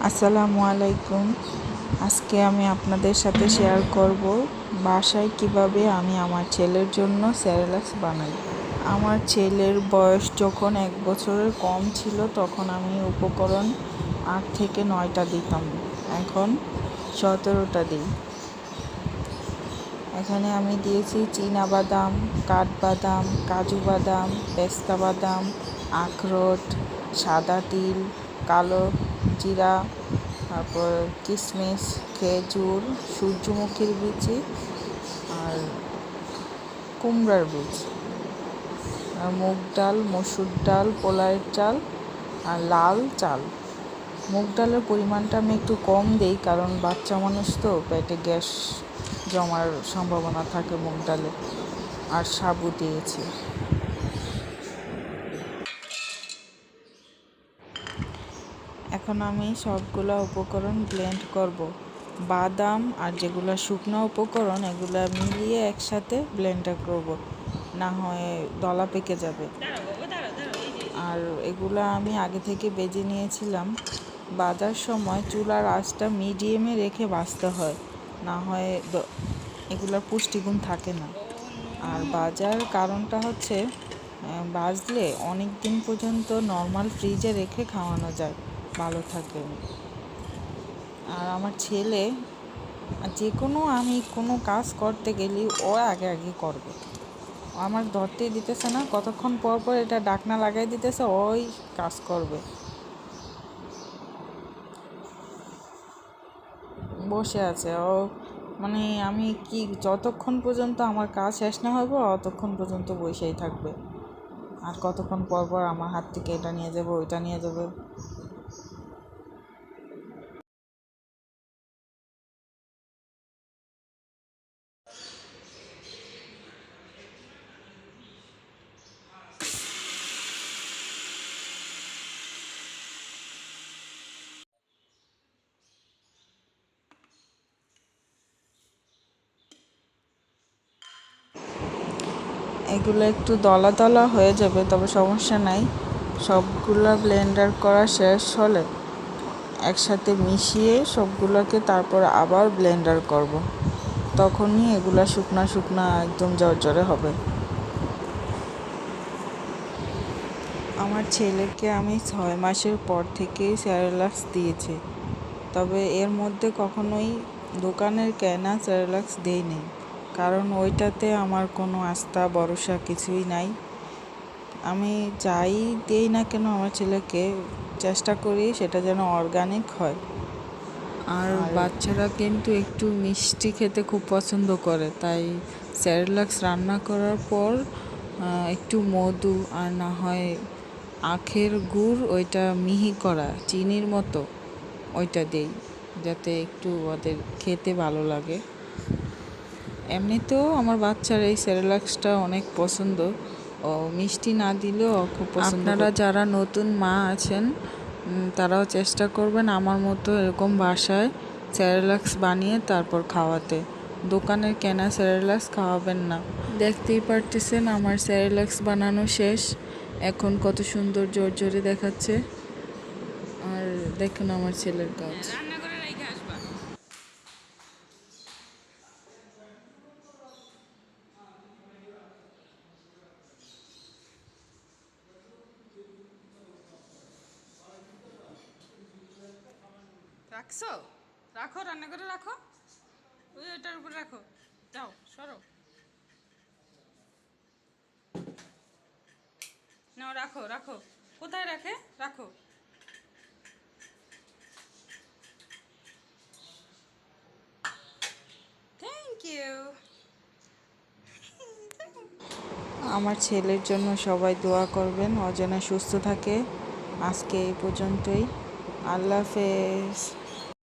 আসসালামু আলাইকুম। আজকে আমি আপনাদের সাথে শেয়ার করব বাসায় কিভাবে আমি আমার ছেলের জন্য সেরেলাক্স বানাই। আমার ছেলের বয়স যখন 1 বছরের কম ছিল তখন আমি উপকরণ 8 থেকে 9টা দিতাম, এখন 17টা দিই। এখানে আমি দিয়েছি চীনাবাদাম, কাঠবাদাম, কাজু বাদাম, পেস্তা বাদাম, আখরোট, সাদা তিল, কালো জিরা, তারপর কিশমিশ, খেজুর, সূর্যমুখীর বীজ আর কুমড়ার বীজ, আর মুগ ডাল, মসুর ডাল, পোলাওয়ের চাল আর লাল চাল। মুগ ডালের পরিমাণটা আমি একটু কম দিই, কারণ বাচ্চা মানুষ তো পেটে গ্যাস জমার সম্ভাবনা থাকে মুগ ডালে। আর সাবু দিয়েছি। এখন আমি সবগুলা উপকরণ ব্লেন্ড করব। বাদাম আর যেগুলো শুকনো উপকরণ এগুলো মিলিয়ে একসাথে ব্লেন্ডার করব, না হয় দলা পেকে যাবে। আর এগুলো আমি আগে থেকে বেজে নিয়েছিলাম। বাজার সময় চুলার আঁচটা মিডিয়ামে রেখে ভাজতে হয়, না হয় এগুলোর পুষ্টিগুণ থাকে না। আর বাজার কারণটা হচ্ছে ভাজলে অনেক দিন পর্যন্ত নর্মাল ফ্রিজে রেখে খাওয়ানো যায়, ভালো থাকে। আর আমার ছেলে যে আমি কোনো কাজ করতে গেলে ও আগে করবে, আমার ধরতেই দিতেছে না, কতক্ষণ পর পর এটা ডাকনা লাগাই দিতেছে, ওই কাজ করবে। বসে আছে ও, মানে আমি কি যতক্ষণ পর্যন্ত আমার কাজ শেষ না হবে অতক্ষণ পর্যন্ত বসেই থাকবে। আর কতক্ষণ পর পর আমার হাত থেকে এটা নিয়ে যাবে, ওইটা নিয়ে যাবে। এগুলো একটু দলা দলা হয়ে যাবে, তবে সমস্যা নাই। সবগুলো ব্লেন্ডার করা শেষ হলে একসাথে মিশিয়ে সবগুলোকে তারপর আবার ব্লেন্ডার করব, তখনই এগুলা শুকনা শুকনা একদম জর্জরে হবে। আমার ছেলেকে আমি 6 মাসের পর থেকেই সেরেলাক্স দিয়েছি, তবে এর মধ্যে কখনোই দোকানের কেনা সেরেলাক্স দিইনি, কারণ ওইটাতে আমার কোনো আস্থা ভরসা কিছুই নাই। আমি যাই দিই না কেন আমার ছেলেকে চেষ্টা করি সেটা যেন অর্গানিক হয়। আর বাচ্চারা কিন্তু একটু মিষ্টি খেতে খুব পছন্দ করে, তাই সেরেলাক্স রান্না করার পর একটু মধু আর না হয় আখের গুড়, ওইটা মিহি করা চিনির মতো, ওইটা দেই যাতে একটু ওদের খেতে ভালো লাগে। এমনিতেও আমার বাচ্চার এই সেরেলাক্সটা অনেক পছন্দ, ও মিষ্টি না দিলেও খুব পছন্দ। আপনারা যারা নতুন মা আছেন তারাও চেষ্টা করবেন আমার মতো এরকম বাসায় সেরেলাক্স বানিয়ে তারপর খাওয়াতে। দোকানের কেনা সেরেলাক্স খাওয়াবেন না। দেখতেই পারতেছেন আমার সেরেলাক্স বানানো শেষ, এখন কত সুন্দর জোরে দেখাচ্ছে। আর দেখুন আমার ছেলের কাজ। রাখছো, রাখো, রান্না করে রাখো, ওই ওটার উপর রাখো, যাও সরো, নাও রাখো রাখো, কোথায় রাখে রাখো। Thank you. আমার ছেলের জন্য সবাই দোয়া করবেন, ও যেন সুস্থ থাকে। আজকে এই পর্যন্তই। আল্লাহ হাফেজ।